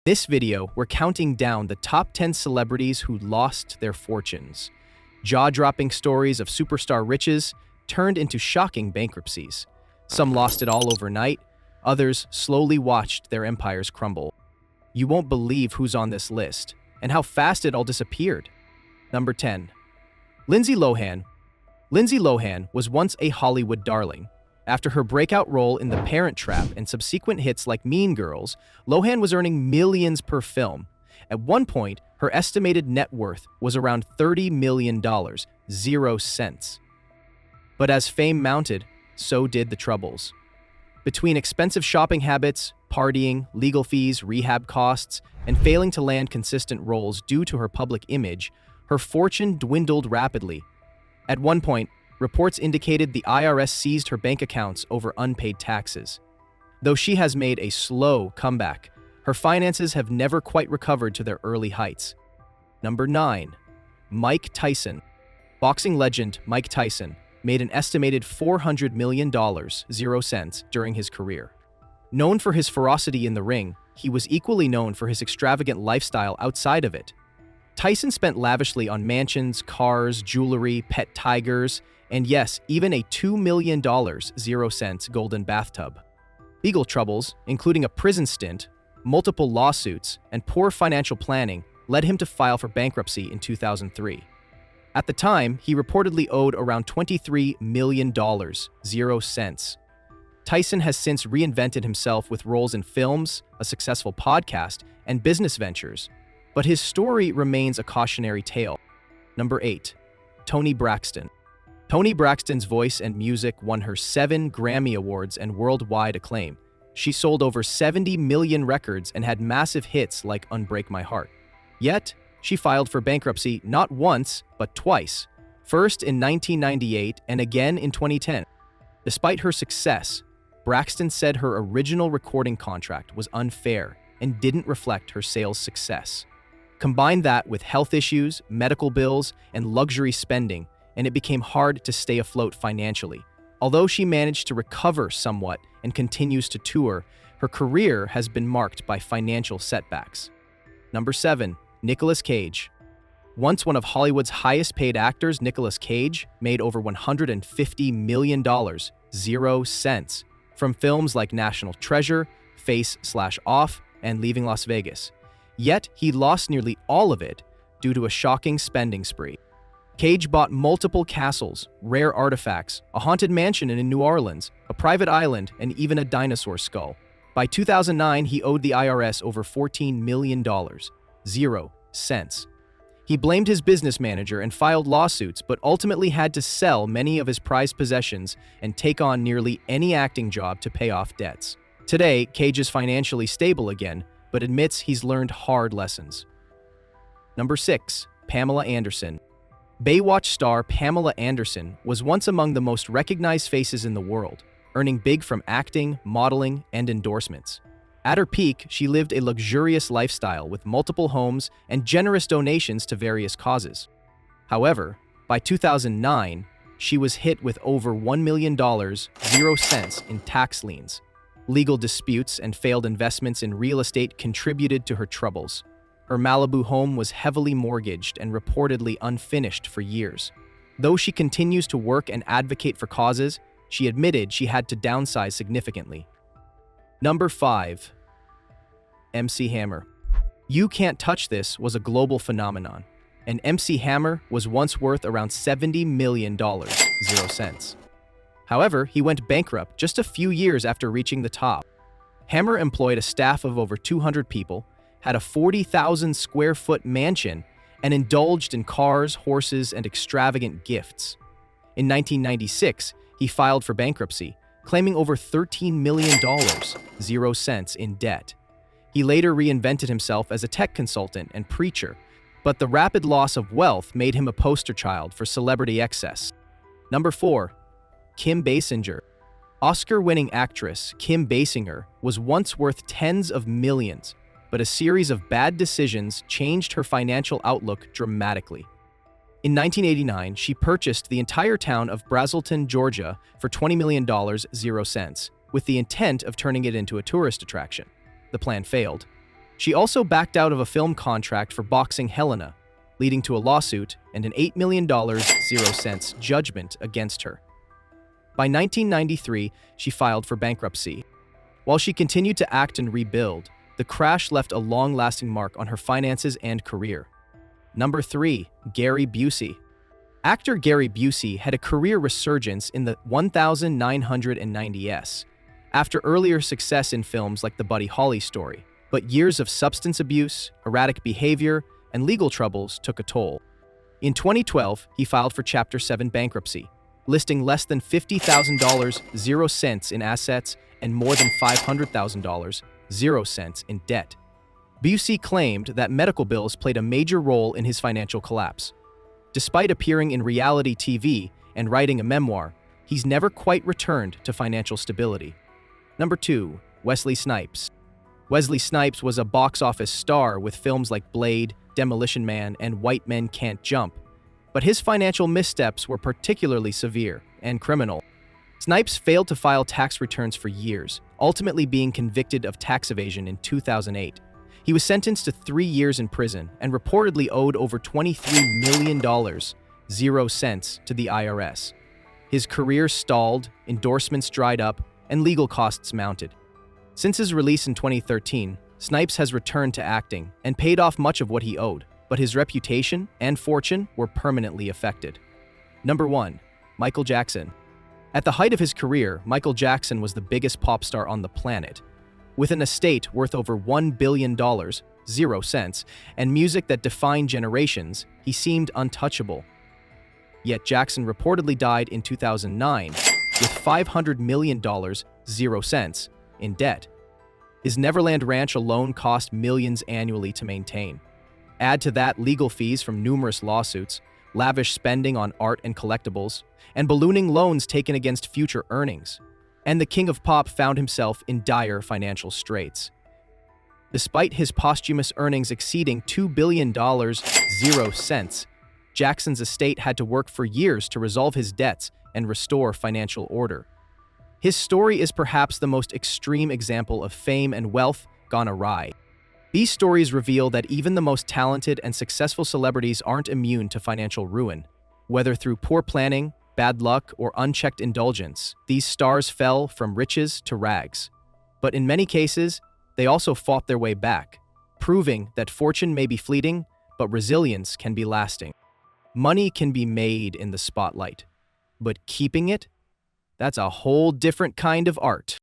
This video, we're counting down the top 10 celebrities who lost their fortunes. Jaw-dropping stories of superstar riches turned into shocking bankruptcies. Some lost it all overnight, others slowly watched their empires crumble. You won't believe who's on this list, and how fast it all disappeared. Number 10. Lindsay Lohan. Lindsay Lohan was once a Hollywood darling. After her breakout role in The Parent Trap and subsequent hits like Mean Girls, Lohan was earning millions per film. At one point, her estimated net worth was around $30 million, 0 cents. But as fame mounted, so did the troubles. Between expensive shopping habits, partying, legal fees, rehab costs, and failing to land consistent roles due to her public image, her fortune dwindled rapidly. At one point, reports indicated the IRS seized her bank accounts over unpaid taxes. Though she has made a slow comeback, her finances have never quite recovered to their early heights. Number 9. Mike Tyson. Boxing legend Mike Tyson made an estimated $400 million, 0 cents, during his career. Known for his ferocity in the ring, he was equally known for his extravagant lifestyle outside of it. Tyson spent lavishly on mansions, cars, jewelry, pet tigers, and yes, even a $2 million, 0 cents golden bathtub. Legal troubles, including a prison stint, multiple lawsuits, and poor financial planning, led him to file for bankruptcy in 2003. At the time, he reportedly owed around $23 million, 0 cents. Tyson has since reinvented himself with roles in films, a successful podcast, and business ventures, but his story remains a cautionary tale. Number 8. Toni Braxton. Toni Braxton's voice and music won her 7 Grammy Awards and worldwide acclaim. She sold over 70 million records and had massive hits like Unbreak My Heart. Yet, she filed for bankruptcy not once, but twice. First in 1998 and again in 2010. Despite her success, Braxton said her original recording contract was unfair and didn't reflect her sales success. Combine that with health issues, medical bills, and luxury spending, and it became hard to stay afloat financially. Although she managed to recover somewhat and continues to tour, her career has been marked by financial setbacks. Number 7. Nicolas Cage. Once one of Hollywood's highest-paid actors, Nicolas Cage made over $150 million, 0 cents, from films like National Treasure, Face/Off, and Leaving Las Vegas. Yet, he lost nearly all of it due to a shocking spending spree. Cage bought multiple castles, rare artifacts, a haunted mansion in New Orleans, a private island, and even a dinosaur skull. By 2009, he owed the IRS over $14 million, 0 cents. He blamed his business manager and filed lawsuits, but ultimately had to sell many of his prized possessions and take on nearly any acting job to pay off debts. Today, Cage is financially stable again, but admits he's learned hard lessons. Number 6. Pamela Anderson. Baywatch star Pamela Anderson was once among the most recognized faces in the world, earning big from acting, modeling, and endorsements. At her peak, she lived a luxurious lifestyle with multiple homes and generous donations to various causes. However, by 2009, she was hit with over $1 million, 0 cents in tax liens. Legal disputes and failed investments in real estate contributed to her troubles. Her Malibu home was heavily mortgaged and reportedly unfinished for years. Though she continues to work and advocate for causes, she admitted she had to downsize significantly. Number 5. MC Hammer. You Can't Touch This was a global phenomenon, and MC Hammer was once worth around $70 million, 0 cents. However, he went bankrupt just a few years after reaching the top. Hammer employed a staff of over 200 people, had a 40,000 square foot mansion, and indulged in cars, horses, and extravagant gifts. In 1996, he filed for bankruptcy, claiming over $13 million, 0 cents in debt. He later reinvented himself as a tech consultant and preacher, but the rapid loss of wealth made him a poster child for celebrity excess. Number 4. Kim Basinger. Oscar-winning actress Kim Basinger was once worth tens of millions, but a series of bad decisions changed her financial outlook dramatically. In 1989, she purchased the entire town of Brazelton, Georgia for $20 million, 0 cents, with the intent of turning it into a tourist attraction. The plan failed. She also backed out of a film contract for boxing Helena, leading to a lawsuit and an $8 million judgment against her. By 1993, she filed for bankruptcy. While she continued to act and rebuild, the crash left a long-lasting mark on her finances and career. Number 3. Gary Busey. Actor Gary Busey had a career resurgence in the 1990s, after earlier success in films like The Buddy Holly Story. But years of substance abuse, erratic behavior, and legal troubles took a toll. In 2012, he filed for Chapter 7 bankruptcy, listing less than $50,000 0 cents in assets and more than $500,000 0 cents in debt. Busey claimed that medical bills played a major role in his financial collapse. Despite appearing in reality TV and writing a memoir, he's never quite returned to financial stability. Number 2. Wesley Snipes. Wesley Snipes was a box office star with films like Blade, Demolition Man, and White Men Can't Jump, but his financial missteps were particularly severe and criminal. Snipes failed to file tax returns for years, ultimately being convicted of tax evasion in 2008. He was sentenced to 3 years in prison and reportedly owed over $23 million 0 cents to the IRS. His career stalled, endorsements dried up, and legal costs mounted. Since his release in 2013, Snipes has returned to acting and paid off much of what he owed, but his reputation and fortune were permanently affected. Number 1. Michael Jackson. At the height of his career, Michael Jackson was the biggest pop star on the planet. With an estate worth over $1 billion 0 cents and music that defined generations, he seemed untouchable. Yet Jackson reportedly died in 2009 with $500 million 0 cents in debt. His Neverland Ranch alone cost millions annually to maintain. Add to that legal fees from numerous lawsuits, lavish spending on art and collectibles, and ballooning loans taken against future earnings, and the king of pop found himself in dire financial straits. Despite his posthumous earnings exceeding $2 billion 0 cents, Jackson's estate had to work for years to resolve his debts and restore financial order. His story is perhaps the most extreme example of fame and wealth gone awry. These stories reveal that even the most talented and successful celebrities aren't immune to financial ruin. Whether through poor planning, bad luck, or unchecked indulgence, these stars fell from riches to rags. But in many cases, they also fought their way back, proving that fortune may be fleeting, but resilience can be lasting. Money can be made in the spotlight, but keeping it? That's a whole different kind of art.